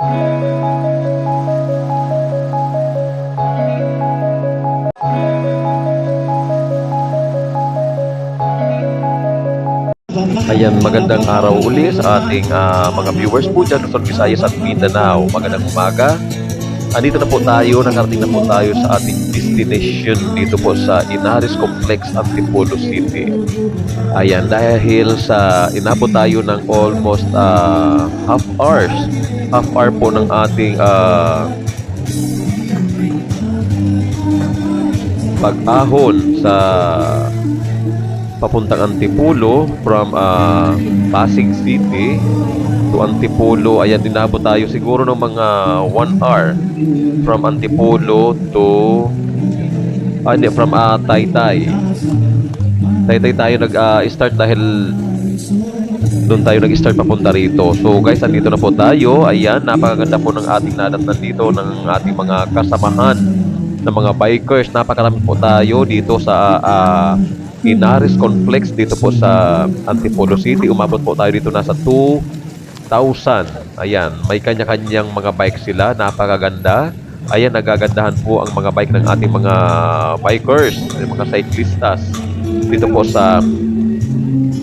Ayan, magandang araw uli sa ating mga viewers po dyan sa Visayas at Mindanao. Magandang umaga. Andito na po tayo, nakarating na po tayo sa ating destination dito po sa Inaris Complex, Antipolo City. Ayan, dahil sa inabot tayo ng almost half hour po ng ating pag-ahon sa papuntang Antipolo from Pasig City to Antipolo. Ayan, dinabot tayo siguro ng mga 1 hour from Antipolo to from Taytay tayo nag-start dahil doon tayo nag-start papunta rito. So guys, andito na po tayo. Ayan, napakaganda po ng ating nadatnan dito ng ating mga kasamahan ng mga bikers. Napakarami po tayo dito sa Inaris Complex dito po sa Antipolo City. Umabot po tayo dito nasa 2,000. Ayan, may kanya-kanyang mga bike sila. Napakaganda. Ayan, nagagandahan po ang mga bike ng ating mga bikers, mga cyclistas dito po sa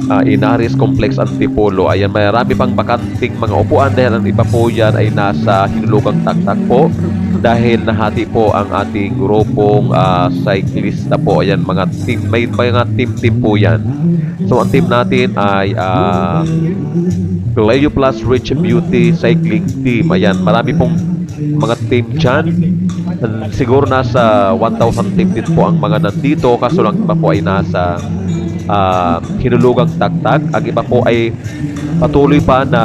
Inaris Complex Antipolo. Ayan, marami pang bakanting mga upuan dahil ang iba po yan ay nasa hinulugang taktak po dahil nahati po ang ating grupong cyclista po. Ayan, mga team, may mga team po yan. So ang team natin ay Cleo Plus Rich Beauty Cycling Team. Ayan, marami pong mga team dyan. Siguro nasa 1,000 team din po ang mga nandito, kaso lang iba po ay nasa hinulugang taktak. Ang iba po ay patuloy pa na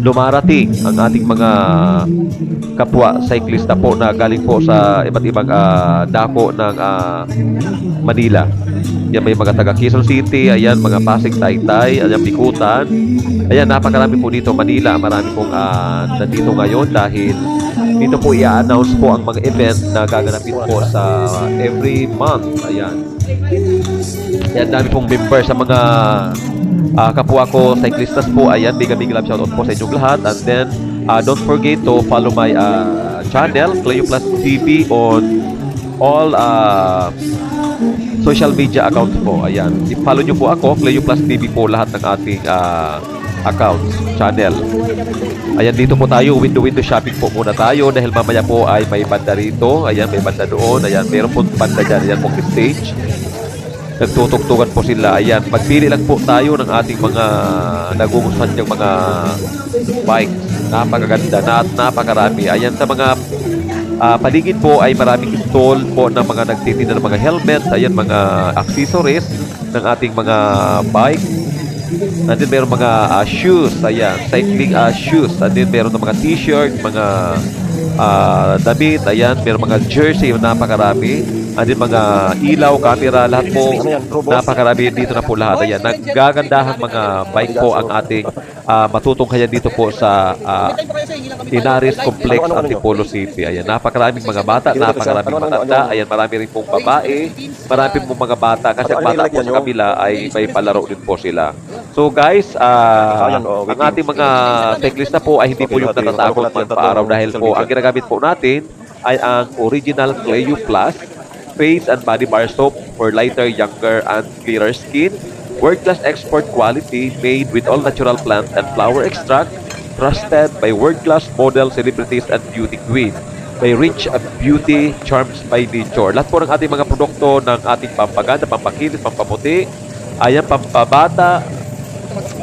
lumarating ang ating mga kapwa cyclista po na galing po sa iba't ibang dako ng Manila. Yan, may mga taga Quezon City, ayan, mga Pasig, Taytay, ayan, Bikutan. Ayan, napakarami po dito Manila. Marami pong nandito ngayon dahil dito po i-announce po ang mga event na gaganapin po sa every month. Ayan. Ayan, dami pong member sa mga kapwa ko cyclistas po. Ayan, big love shoutout po sa inyong lahat. And then don't forget to follow my channel, Cleo Plus TV, on all social media accounts po. Ayan, i-follow nyo po ako, Cleo Plus TV po, lahat ng ating accounts, channel. Ayan, dito po tayo, window shopping po muna tayo dahil mamaya po ay may banda rito. Ayan, may banda doon. Ayan, meron po banda dyan. Ayan po stage. Nagtutugtugan po sila. Ayan, magpili lang po tayo ng ating mga nagugustuhan yung mga bikes. Napakaganda na at napakarami. Ayan, sa mga paligid po ay maraming stall po ng mga nagtitinda ng mga helmets. Ayan, mga accessories ng ating mga bike. Nandun meron mga shoes. Ayan, cycling shoes. Nandun meron ng mga t-shirt, mga damit. Ayan, meron mga jersey. Napakarami. Andun mga ilaw, camera, lahat po. Napakarami dito na po lahat. Ayan, naggagandahan mga bike po ang ating matutunghayan dito po sa Inaris Complex, Antipolo City. Ayan, napakaraming mga bata, napakaraming matanda. Ayan, marami rin pong babae, marami pong mga bata. Kasi ang bata po sa kabila ay may palaro din po sila. So guys, ang ating mga cyclista po ay hindi po yung natatakot magpa-araw dahil po ang ginagamit po natin ay ang original Cleo Plus face and body bar soap for lighter, younger, and clearer skin. World-class export quality made with all natural plant and flower extract, trusted by world-class model, celebrities, and beauty queen. By rich beauty charms by nature. Lahat po ng ating mga produkto ng ating pampaganda, pampakilis, pampaputi, ayan, pampabata,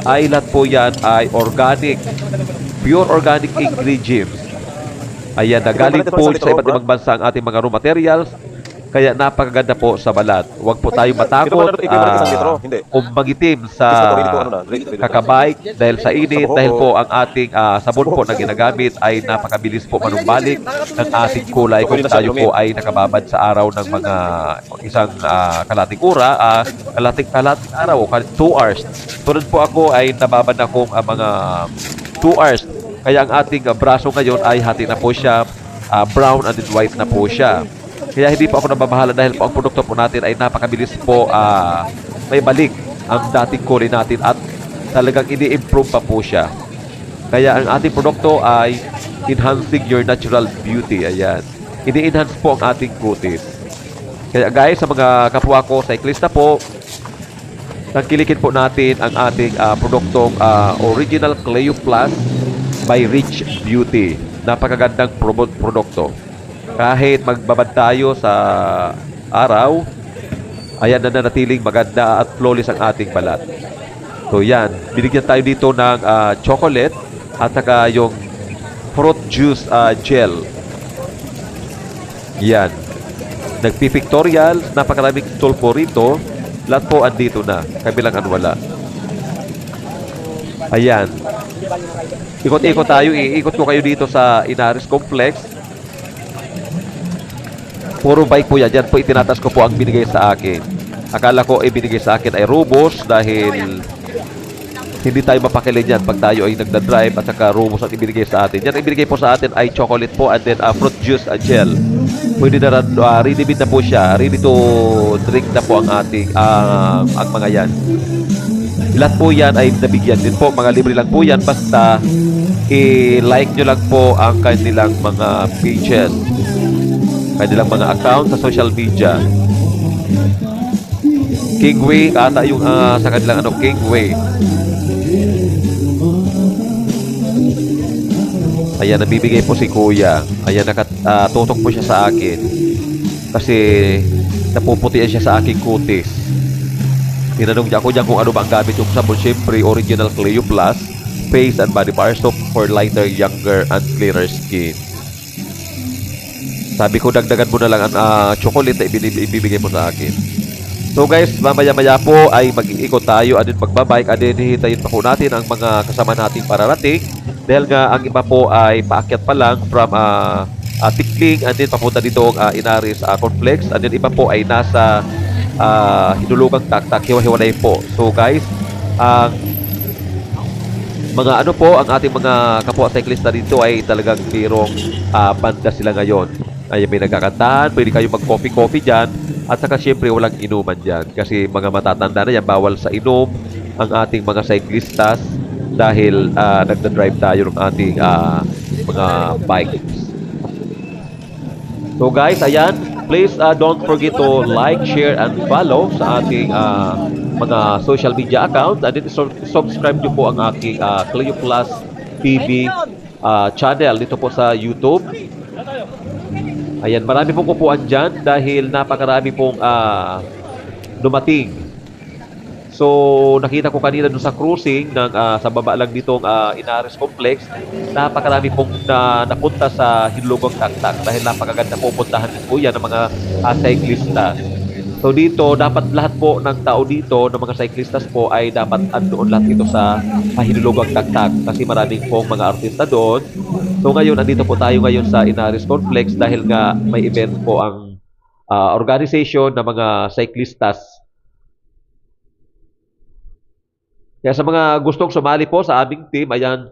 ay lahat po yan ay organic, pure organic ingredients. Ayan, nagaling po sa iba't ibang bansa ang ating mga raw materials. Kaya napakaganda po sa balat. Huwag po tayong matakot magitim sa kakabike dahil sa init. Dahil po ang ating sabon po na ginagamit ay napakabilis po manumbalik ng ating kulay kung tayo po ay nakababad sa araw ng mga isang kalating araw, 2 hours. Tulad po ako ay nababad na kong mga 2 hours. Kaya ang ating braso ngayon ay hati na po siya, brown and white na po siya. Kaya hindi po ako nababahala dahil po ang produkto po natin ay napakabilis po may balik ang dating kulay natin at talagang ini-improve pa po siya. Kaya ang ating produkto ay enhancing your natural beauty. Ayan. Ini-enhance po ang ating kutis. Kaya guys, sa mga kapwa ko, cyclista po, tangkilikin po natin ang ating produktong Original Cleo Plus by Rich Beauty. Napakagandang produkto. Kahit magbabad tayo sa araw, ayan, nananatiling maganda at flawless ang ating balat. So yan, binigyan tayo dito ng chocolate at saka yung fruit juice gel. Yan. Nagpipictorial, napakaraming tool po rito. Lahat po andito na, kabilang wala. Ayan. Ikot-ikot tayo, iikot ko kayo dito sa Inaris Complex. Puro bike po yan. Yan po itinatas ko po ang binigay sa akin. Akala ko binigay sa akin ay Robos dahil hindi tayo mapakilin yan pag tayo ay nagda-drive at saka Robos ang ibinigay sa atin. Yan ibinigay po sa atin ay chocolate po and then fruit juice gel. Pwede na ready na po siya. Ready to drink na po ang ating ang mga yan. Lahat po yan ay nabigyan din po. Mga libre lang po yan. Basta i-like nyo lang po ang kanilang mga pages. Kanilang mga account sa social media. Kingway, ata yung sa kanilang Kingway. Ayan, nabibigay po si Kuya. Ayan, nakatutok po siya sa akin. Kasi napuputian siya sa aking kutis. Tinanong niya ako dyan kung ano ba ang gamit yung sabon. Siyempre, Original Cleo Plus Face and Body Bar Soap for lighter, younger, and clearer skin. Sabi ko, dagdagan mo na lang ang chocolate na ibibigay mo sa akin. So guys, mamaya-maya po ay mag-iikot tayo at magbabike at hihintayin pa po natin ang mga kasama nating pararating dahil nga ang iba po ay paakyat pa lang from Tikling and then papunta dito ang Inaris Complex and then iba po ay nasa Hinulugang Taktak, hiwa-hiwalay po. So guys, ang mga ang ating mga kapwa cyclista dito ay talagang mayroong banda sila ngayon. Ay may nagkakantahan, pwede kayo mag-coffee-coffee dyan. At saka syempre walang inuman dyan. Kasi mga matatanda na yan, bawal sa inom ang ating mga cyclistas dahil nagda-drive tayo ng ating mga bikes. So guys, ayan. Please don't forget to like, share, and follow sa ating mga social media accounts. And then subscribe nyo po ang aking Cleo Plus TV channel dito po sa YouTube. Ayan, marami pong kupuan dyan dahil napakarami pong dumating. So, nakita ko kanina doon sa cruising ng, sa baba lang ditong Inaris Complex, napakarami pong napunta sa Hinulugang Taktak dahil napakaganda pupuntahan po yan ng mga cyclista. So dito, dapat lahat po ng tao dito, ng mga cyclistas po ay dapat andoon lahat ito sa Hinulugang Taktak kasi maraming pong mga artista doon. So ngayon, andito po tayo ngayon sa Inaris Complex dahil nga may event po ang organization ng mga cyclistas. Kaya sa mga gustong sumali po sa aming team, ayan,